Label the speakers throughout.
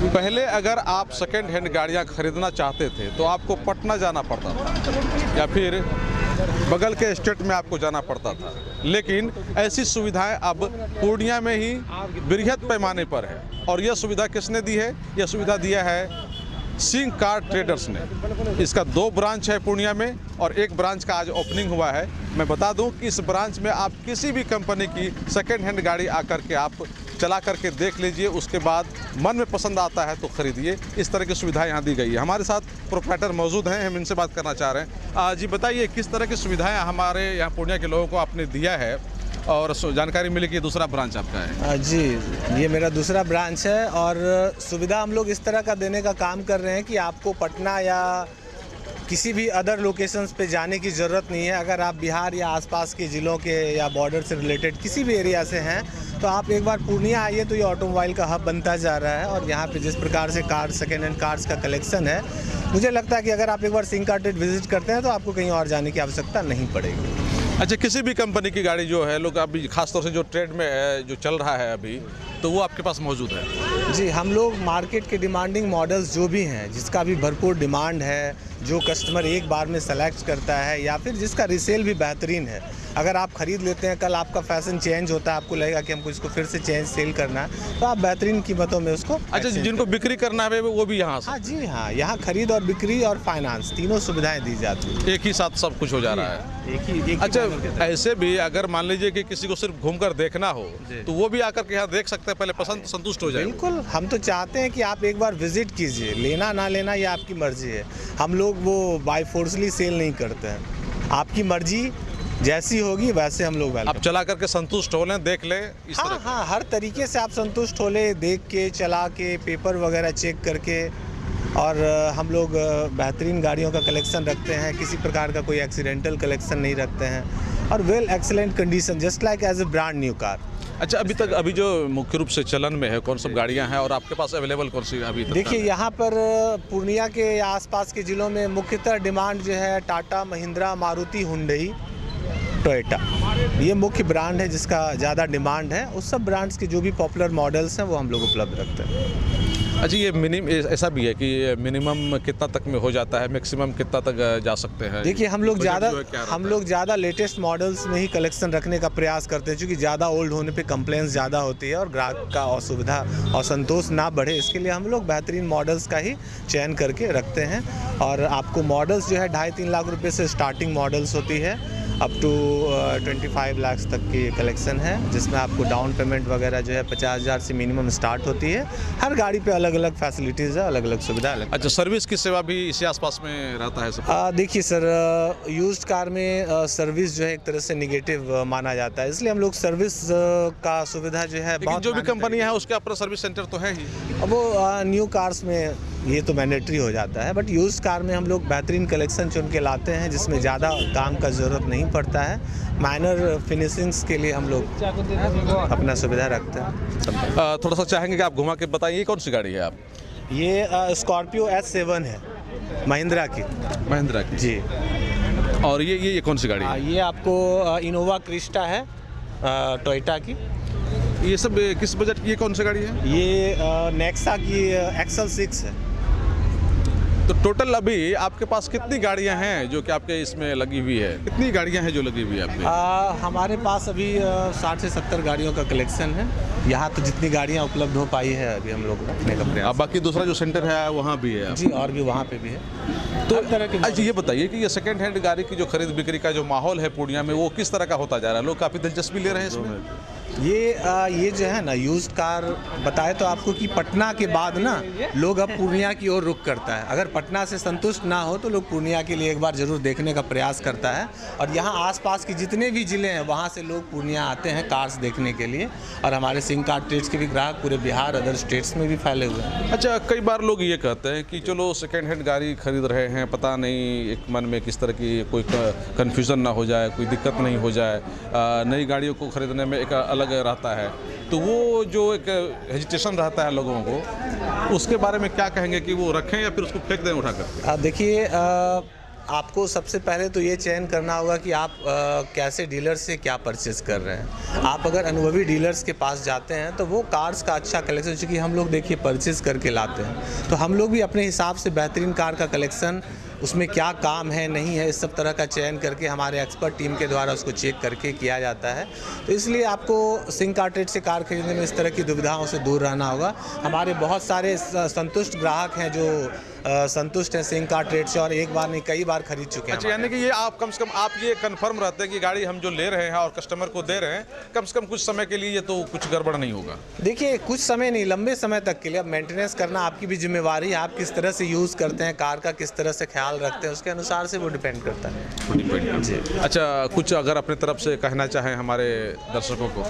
Speaker 1: पहले अगर आप सेकेंड हैंड गाड़ियां खरीदना चाहते थे तो आपको पटना जाना पड़ता था या फिर बगल के स्टेट में आपको जाना पड़ता था, लेकिन ऐसी सुविधाएं अब पूर्णिया में ही बृहद पैमाने पर है। और यह सुविधा किसने दी है? यह सुविधा दिया है सिंह कार ट्रेडर्स ने। इसका 2 ब्रांच है पूर्णिया में और 1 ब्रांच का आज ओपनिंग हुआ है। मैं बता दूं कि इस ब्रांच में आप किसी भी कंपनी की सेकेंड हैंड गाड़ी आकर के आप चला करके देख लीजिए, उसके बाद मन में पसंद आता है तो खरीदिए। इस तरह की सुविधा यहाँ दी गई है। हमारे साथ प्रोप्राइटर मौजूद हैं, हम इनसे बात करना चाह रहे हैं। जी बताइए, किस तरह की सुविधाएं हमारे यहाँ पूर्णिया के लोगों को आपने दिया है और जानकारी मिली कि दूसरा ब्रांच आपका है?
Speaker 2: जी, ये मेरा दूसरा ब्रांच है और सुविधा हम लोग इस तरह का देने का काम कर रहे हैं कि आपको पटना या किसी भी अदर लोकेशंस पे जाने की ज़रूरत नहीं है। अगर आप बिहार या आसपास के ज़िलों के या बॉर्डर से रिलेटेड किसी भी एरिया से हैं तो आप एक बार पूर्णिया आइए तो ये ऑटोमोबाइल का हब बनता जा रहा है। और यहाँ पे जिस प्रकार से कार सेकेंड हैंड कार्स का कलेक्शन है, मुझे लगता है कि अगर आप एक बार सिंह कार ट्रेड विजिट करते हैं तो आपको कहीं और जाने की आवश्यकता नहीं पड़ेगी।
Speaker 1: अच्छा, किसी भी कंपनी की गाड़ी जो है लोग अभी खासतौर से जो ट्रेड में है, जो चल रहा है अभी, तो वो आपके पास मौजूद है?
Speaker 2: जी, हम लोग मार्केट के डिमांडिंग मॉडल्स जो भी हैं, जिसका भी भरपूर डिमांड है, जो कस्टमर एक बार में सेलेक्ट करता है या फिर जिसका रीसेल भी बेहतरीन है, अगर आप ख़रीद लेते हैं, कल आपका फैशन चेंज होता है, आपको लगेगा कि हमको इसको फिर से सेल करना है, तो आप बेहतरीन कीमतों में उसको।
Speaker 1: अच्छा, जिनको बिक्री करना है वो भी यहाँ से?
Speaker 2: हाँ जी, हाँ, यहाँ खरीद और बिक्री और फाइनेंस तीनों सुविधाएं दी जाती हैं।
Speaker 1: एक ही साथ सब कुछ हो जा रहा है?
Speaker 2: एक ही
Speaker 1: अच्छा, ऐसे भी अगर मान लीजिए कि किसी को सिर्फ घूमकर देखना हो तो वो भी आकर के यहाँ देख सकते हैं, पहले पसंद संतुष्ट हो जाए?
Speaker 2: बिल्कुल, हम तो चाहते हैं कि आप एक बार विजिट कीजिए, लेना ना लेना ये आपकी मर्जी है। हम लोग वो बाय फोर्सली सेल नहीं करते हैं, आपकी मर्जी जैसी होगी वैसे हम लोग
Speaker 1: आप चला करके संतुष्ट हो लें, देख लें इस तरह?
Speaker 2: हाँ, हर तरीके से आप संतुष्ट हो ले, देख के, चला के, पेपर वगैरह चेक करके। और हम लोग बेहतरीन गाड़ियों का कलेक्शन रखते हैं, किसी प्रकार का कोई एक्सीडेंटल कलेक्शन नहीं रखते हैं और well excellent condition, just like as a brand new car.
Speaker 1: अच्छा, अभी जो मुख्य रूप से चलन में है, कौन सब गाड़ियां हैं और आपके पास अवेलेबल कौन सी अभी तक?
Speaker 2: देखिए, यहाँ पर पूर्णिया के या आसपास के ज़िलों में मुख्यतः डिमांड जो है टाटा, महिंद्रा, मारुति, हुंडई, टोयोटा, ये मुख्य ब्रांड है जिसका ज़्यादा डिमांड है। उस सब ब्रांड्स के जो भी पॉपुलर मॉडल्स हैं वो हम लोग उपलब्ध रखते हैं।
Speaker 1: अच्छा, ये ऐसा भी है कि मिनिमम कितना तक में हो जाता है, मैक्सिमम कितना तक जा सकते हैं?
Speaker 2: देखिए, हम लोग ज़्यादा लेटेस्ट मॉडल्स में ही कलेक्शन रखने का प्रयास करते हैं, क्योंकि ज़्यादा ओल्ड होने पे कंप्लेंट्स ज़्यादा होती है और ग्राहक का असुविधा और संतोष ना बढ़े, इसके लिए हम लोग बेहतरीन मॉडल्स का ही चयन करके रखते हैं। और आपको मॉडल्स जो है 2.5-3 लाख रुपये से स्टार्टिंग मॉडल्स होती है, अप टू 25 लाख तक की कलेक्शन है, जिसमें आपको डाउन पेमेंट वगैरह जो है 50,000 से मिनिमम स्टार्ट होती है। हर गाड़ी पे अलग अलग फैसिलिटीज़ है, अलग अलग सुविधा अलग।
Speaker 1: अच्छा, सर्विस की सेवा भी इसी आसपास में रहता है सब?
Speaker 2: देखिए सर, यूज्ड कार में सर्विस जो है एक तरह से निगेटिव माना जाता है, इसलिए हम लोग सर्विस का सुविधा जो है बहुत।
Speaker 1: जो भी कंपनी है उसके अपना सर्विस सेंटर तो है ही।
Speaker 2: वो न्यू कार्स में ये तो मैंडेटरी हो जाता है, बट यूज्ड कार में हम लोग बेहतरीन कलेक्शन चुन के लाते हैं, जिसमें ज़्यादा काम का ज़रूरत नहीं पड़ता है। माइनर फिनिशिंग्स के लिए हम लोग अपना सुविधा रखते हैं।
Speaker 1: थोड़ा सा चाहेंगे कि आप घुमा के बताइए, कौन सी गाड़ी है आप?
Speaker 2: ये स्कॉर्पियो S7 है, महिंद्रा की।
Speaker 1: महिंद्रा की
Speaker 2: जी।
Speaker 1: और ये कौन सी गाड़ी है?
Speaker 2: ये आपको इनोवा क्रिस्टा है, टोयोटा की।
Speaker 1: ये सब किस बजट की, ये कौन सी गाड़ी है?
Speaker 2: ये नेक्सा की XL6 है।
Speaker 1: तो टोटल अभी आपके पास कितनी गाड़ियां हैं जो कि आपके इसमें लगी हुई है? कितनी गाड़ियां हैं जो लगी हुई है आपके?
Speaker 2: हमारे पास अभी 60 से 70 गाड़ियों का कलेक्शन है। यहाँ तो जितनी गाड़ियाँ उपलब्ध हो पाई है अभी हम लोग रखने का प्रयास।
Speaker 1: बाकी दूसरा जो सेंटर है वहाँ भी है?
Speaker 2: जी, और भी वहाँ पे भी है।
Speaker 1: तो तरह के। अच्छा, ये बताइए कि ये सेकेंड हैंड गाड़ी की जो खरीद बिक्री का जो माहौल है पूर्णिया में, वो किस तरह का होता जा रहा है? लोग काफ़ी दिलचस्पी ले रहे हैं इसमें?
Speaker 2: ये जो है ना, यूज्ड कार बताए तो आपको कि पटना के बाद ना लोग अब पूर्णिया की ओर रुख करता है। अगर पटना से संतुष्ट ना हो तो लोग पूर्णिया के लिए एक बार जरूर देखने का प्रयास करता है। और यहाँ आसपास के जितने भी ज़िले हैं वहाँ से लोग पूर्णिया आते हैं कार्स देखने के लिए। और हमारे सिंह कार ट्रेड्स के भी ग्राहक पूरे बिहार, अदर स्टेट्स में भी फैले हुए हैं।
Speaker 1: अच्छा, कई बार लोग ये कहते हैं कि चलो सेकेंड हैंड गाड़ी खरीद रहे हैं, पता नहीं एक मन में किस तरह की कोई कन्फ्यूज़न ना हो जाए, कोई दिक्कत नहीं हो जाए, नई गाड़ियों को खरीदने में एक अलग रहता है, तो वो जो एक हेजिटेशन रहता है लोगों को, उसके बारे में क्या कहेंगे कि वो रखें या फिर उसको फेंक दें उठाकर?
Speaker 2: देखिए, आपको सबसे पहले तो ये चयन करना होगा कि आप कैसे डीलर से क्या परचेज़ कर रहे हैं। आप अगर अनुभवी डीलर्स के पास जाते हैं तो वो कार्स का अच्छा कलेक्शन, चूँकि हम लोग देखिए परचेज़ करके लाते हैं, तो हम लोग भी अपने हिसाब से बेहतरीन कार का कलेक्शन, उसमें क्या काम है नहीं है, इस सब तरह का चयन करके हमारे एक्सपर्ट टीम के द्वारा उसको चेक करके किया जाता है। तो इसलिए आपको सिंह कार ट्रेड से कार खरीदने में इस तरह की दुविधाओं से दूर रहना होगा। हमारे बहुत सारे संतुष्ट ग्राहक हैं जो संतुष्ट हैं सिंह कार ट्रेड से और एक बार नहीं कई बार खरीद चुके हैं।
Speaker 1: अच्छा, यानी कि ये आप कम से कम आप ये कंफर्म रहते हैं कि गाड़ी हम जो ले रहे हैं और कस्टमर को दे रहे हैं, कम से कम कुछ समय के लिए ये तो कुछ गड़बड़ नहीं होगा।
Speaker 2: देखिए, कुछ समय नहीं, लंबे समय तक के लिए। अब मेंटेनेंस करना आपकी भी जिम्मेवारी है। आप किस तरह से यूज़ करते हैं कार का, किस तरह से ख्याल रखते हैं, उसके अनुसार से वो डिपेंड करता है जी।
Speaker 1: अच्छा, कुछ अगर अपने तरफ से कहना चाहें हमारे दर्शकों को?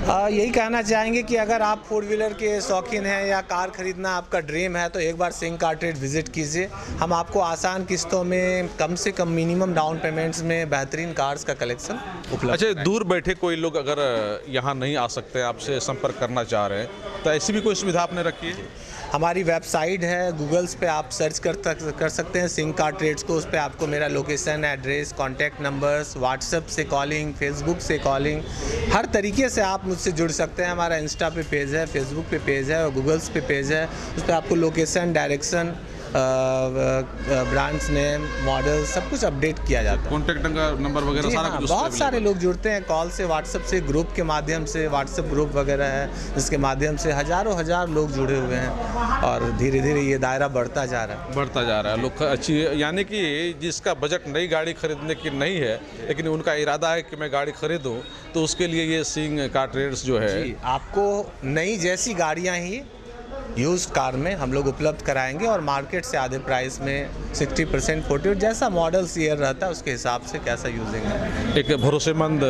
Speaker 2: यही कहना चाहेंगे कि अगर आप 4 व्हीलर के शौकीन हैं या कार खरीदना आपका ड्रीम है तो एक बार सिंह कार ट्रेड विजिट कीजिए। हम आपको आसान किस्तों में कम से कम मिनिमम डाउन पेमेंट्स में बेहतरीन कार्स का कलेक्शन उपलब्ध।
Speaker 1: अच्छा, दूर बैठे कोई लोग अगर यहाँ नहीं आ सकते, आपसे संपर्क करना चाह रहे हैं, तो ऐसी भी कोई सुविधा आपने रखी है?
Speaker 2: हमारी वेबसाइट है, गूगल्स पे आप सर्च कर सकते हैं सिंह कार ट्रेड्स को। उस पर आपको मेरा location, address, contact numbers, WhatsApp से कॉलिंग, फेसबुक से कॉलिंग, हर तरीके से आप मुझसे जुड़ सकते हैं। हमारा इंस्टा पे पेज है, फेसबुक पे पेज है और गूगल्स पे पेज है। उस पर आपको location, direction, brands name, model सब कुछ अपडेट किया जाता है।
Speaker 1: कॉन्टैक्ट नंबर वगैरह सारा कुछ?
Speaker 2: बहुत सारे लोग जुड़ते हैं कॉल से, व्हाट्सएप से, ग्रुप के माध्यम से। व्हाट्सएप ग्रुप वगैरह है जिसके माध्यम से हजार लोग जुड़े हुए हैं और धीरे धीरे ये दायरा बढ़ता जा रहा है लोग अच्छी। यानी कि जिसका बजट नई गाड़ी खरीदने की नहीं है लेकिन उनका इरादा है कि मैं गाड़ी खरीदूँ, तो उसके लिए ये सिंह कार ट्रेड्स जो है आपको नई जैसी गाड़ियाँ ही यूज्ड कार में हम लोग उपलब्ध कराएंगे और मार्केट से आधे प्राइस में 60% 40% जैसा मॉडल्स ईयर रहता है उसके हिसाब से कैसा यूजिंग है।
Speaker 1: एक भरोसेमंद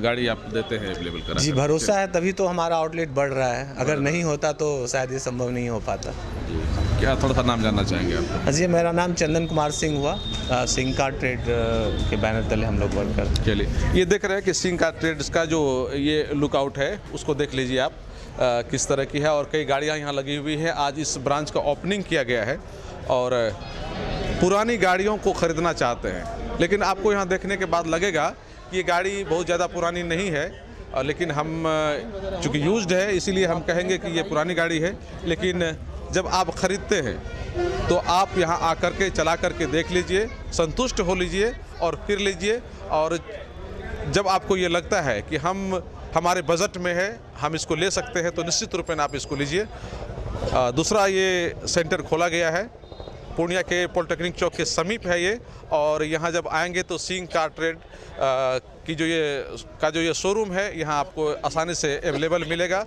Speaker 1: गाड़ी आप देते हैं अवेलेबल करा?
Speaker 2: जी, भरोसा है तभी तो हमारा आउटलेट बढ़ रहा है। अगर नहीं होता तो शायद ये संभव नहीं हो पाता।
Speaker 1: क्या थोड़ा सा नाम जानना चाहेंगे आप?
Speaker 2: जी, मेरा नाम चंदन कुमार सिंह हुआ। सिंह कार ट्रेड के बैनर तले हम लोग वर्क करते हैं।
Speaker 1: चलिए, ये देख रहे हैं कि सिंह कार ट्रेड्स का जो ये लुकआउट है उसको देख लीजिए आप किस तरह की है और कई गाड़ियां यहाँ लगी हुई है। आज इस ब्रांच का ओपनिंग किया गया है और पुरानी गाड़ियों को ख़रीदना चाहते हैं, लेकिन आपको यहाँ देखने के बाद लगेगा कि ये गाड़ी बहुत ज़्यादा पुरानी नहीं है, लेकिन हम चूँकि यूज्ड है इसीलिए हम कहेंगे कि ये पुरानी गाड़ी है। लेकिन जब आप ख़रीदते हैं तो आप यहाँ आकर के चला करके देख लीजिए, संतुष्ट हो लीजिए और फिर लीजिए। और जब आपको ये लगता है कि हमारे बजट में है, हम इसको ले सकते हैं, तो निश्चित रूप में आप इसको लीजिए। दूसरा, ये सेंटर खोला गया है पूर्णिया के पॉलिटेक्निक चौक के समीप है ये, और यहाँ जब आएंगे तो सिंह कार ट्रेड की जो ये शोरूम है यहाँ आपको आसानी से अवेलेबल मिलेगा।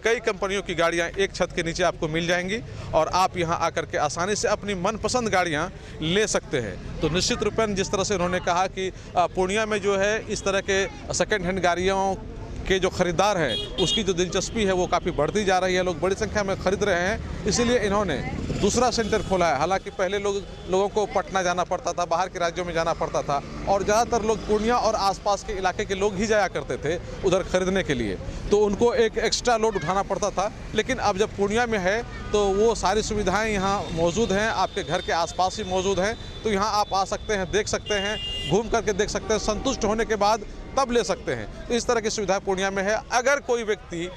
Speaker 1: कई कंपनियों की गाड़ियाँ एक छत के नीचे आपको मिल जाएंगी और आप यहाँ आकर के आसानी से अपनी मनपसंद गाड़ियाँ ले सकते हैं। तो निश्चित रूप में जिस तरह से उन्होंने कहा कि पूर्णिया में जो है इस तरह के सेकेंड हैंड गाड़ियों के जो ख़रीदार हैं उसकी जो दिलचस्पी है वो काफ़ी बढ़ती जा रही है, लोग बड़ी संख्या में ख़रीद रहे हैं, इसीलिए इन्होंने दूसरा सेंटर खोला है। हालांकि पहले लोगों को पटना जाना पड़ता था, बाहर के राज्यों में जाना पड़ता था और ज़्यादातर लोग पूर्णिया और आसपास के इलाके के लोग ही जाया करते थे उधर ख़रीदने के लिए, तो उनको एक एक्स्ट्रा लोड उठाना पड़ता था। लेकिन अब जब पूर्णिया में है तो वो सारी सुविधाएँ यहाँ मौजूद हैं, आपके घर के आसपास ही मौजूद हैं। तो यहाँ आप आ सकते हैं, देख सकते हैं, घूम करके देख सकते हैं, संतुष्ट होने के बाद तब ले सकते हैं। तो इस तरह की सुविधा पूर्णिया में है। अगर कोई व्यक्ति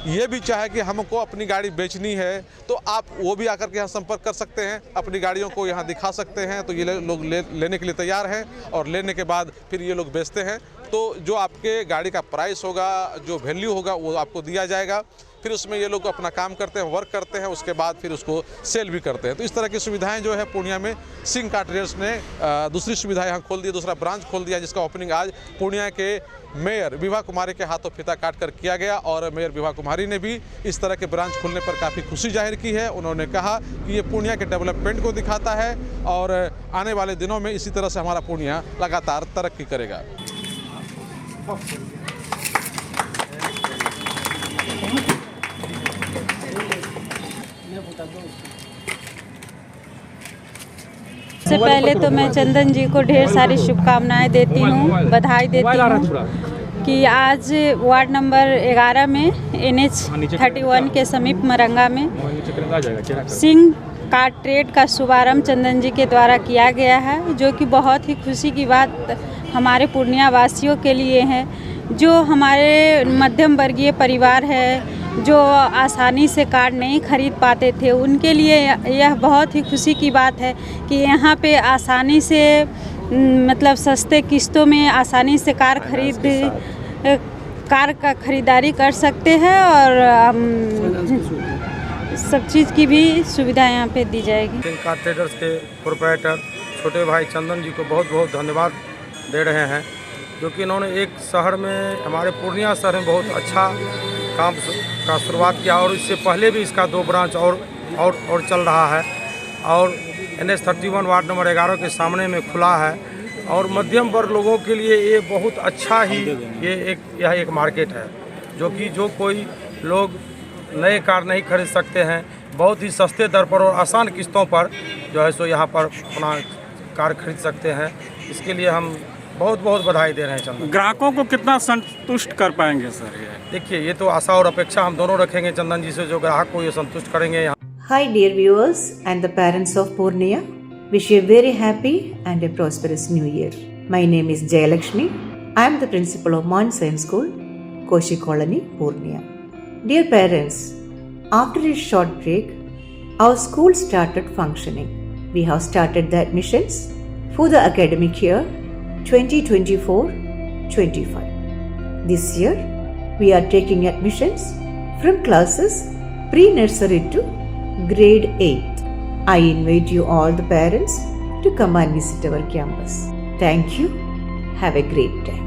Speaker 1: ये भी चाहे कि हमको अपनी गाड़ी बेचनी है तो आप वो भी आकर के यहाँ संपर्क कर सकते हैं, अपनी गाड़ियों को यहाँ दिखा सकते हैं। तो ये लोग लेने के लिए तैयार हैं और लेने के बाद फिर ये लोग बेचते हैं। तो जो आपके गाड़ी का प्राइस होगा, जो वैल्यू होगा वो आपको दिया जाएगा, फिर उसमें ये लोग अपना काम करते हैं, वर्क करते हैं, उसके बाद फिर उसको सेल भी करते हैं। तो इस तरह की सुविधाएं जो है पूर्णिया में सिंह कार ट्रेड्स ने दूसरी सुविधा यहाँ खोल दी, दूसरा ब्रांच खोल दिया, जिसका ओपनिंग आज पूर्णिया के मेयर विभा कुमारी के हाथों फीता काट कर किया गया। और मेयर विभा कुमारी ने भी इस तरह के ब्रांच खोलने पर काफ़ी खुशी जाहिर की है। उन्होंने कहा कि ये पूर्णिया के डेवलपमेंट को दिखाता है और आने वाले दिनों में इसी तरह से हमारा पूर्णिया लगातार तरक्की करेगा।
Speaker 3: सबसे पहले तो मैं चंदन जी को ढेर सारी शुभकामनाएं देती हूँ, बधाई देती हूँ कि आज वार्ड नंबर 11 में NH 31 के समीप मरंगा में सिंह कार्ड ट्रेड का शुभारंभ चंदन जी के द्वारा किया गया है, जो कि बहुत ही खुशी की बात हमारे पूर्णिया वासियों के लिए है। जो हमारे मध्यम वर्गीय परिवार है, जो आसानी से कार्ड नहीं खरीद पाते थे, उनके लिए यह बहुत ही खुशी की बात है कि यहाँ पे आसानी से मतलब सस्ते किस्तों में आसानी से कार का खरीदारी कर सकते हैं और सब चीज़ की भी सुविधा यहाँ पे दी जाएगी।
Speaker 4: कार्ड ट्रेडर्स के प्रोप्राइटर छोटे भाई चंदन जी को बहुत बहुत धन्यवाद दे रहे हैं, जो कि इन्होंने एक शहर में, हमारे पूर्णिया शहर में बहुत अच्छा काम का शुरुआत किया और इससे पहले भी इसका 2 ब्रांच और चल रहा है और NH 31 वार्ड नंबर 11 के सामने में खुला है और मध्यम वर्ग लोगों के लिए ये बहुत अच्छा ही यह एक मार्केट है, जो कि जो कोई लोग नए कार नहीं खरीद सकते हैं, बहुत ही सस्ते दर पर और आसान किस्तों पर जो है सो यहाँ पर अपना कार खरीद सकते हैं। इसके लिए हम बहुत बहुत बधाई दे रहे हैं चंदन।
Speaker 5: ग्राहकों को कितना संतुष्ट कर पाएंगे सर ये?
Speaker 4: देखिए, ये तो आशा और अपेक्षा हम दोनों रखेंगे चंदन जी से, जो ग्राहक को ये संतुष्ट करेंगे। यहाँ
Speaker 6: Hi dear viewers and the parents of Purnia, wish you a very happy and a prosperous new year. My name is Jayalakshmi. I am the principal of Mount Science School, Koshi Colony, Purnia. Dear parents, after a short break, our school started functioning. We have started the admissions for the academic year 2024-25. This year, we are taking admissions from classes pre-nursery to grade 8. I invite you all the parents to come and visit our campus. Thank you. Have a great day.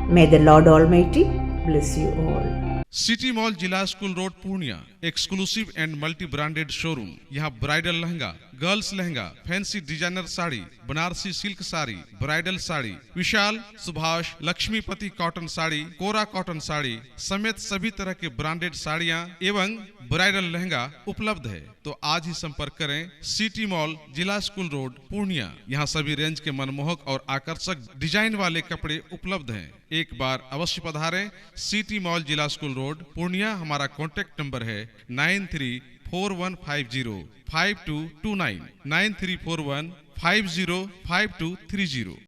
Speaker 6: May the Lord Almighty bless you all.
Speaker 1: City mall जिला school road Purnia, exclusive and multi branded showroom. यहाँ bridal lehenga, girls lehenga, fancy designer sari, Banarasi silk sari, bridal sari, Vishal, Subhash, Lakshmipati cotton sari, Kora cotton sari समेत सभी तरह के branded साड़ियाँ एवं bridal lehenga उपलब्ध है। तो आज ही संपर्क करें सिटी मॉल जिला स्कूल रोड पूर्णिया। यहाँ सभी रेंज के मनमोहक और आकर्षक डिजाइन वाले कपड़े उपलब्ध हैं। एक बार अवश्य पधारें सिटी मॉल जिला स्कूल रोड पूर्णिया। हमारा कॉन्टैक्ट नंबर है 9341505229 9341505230।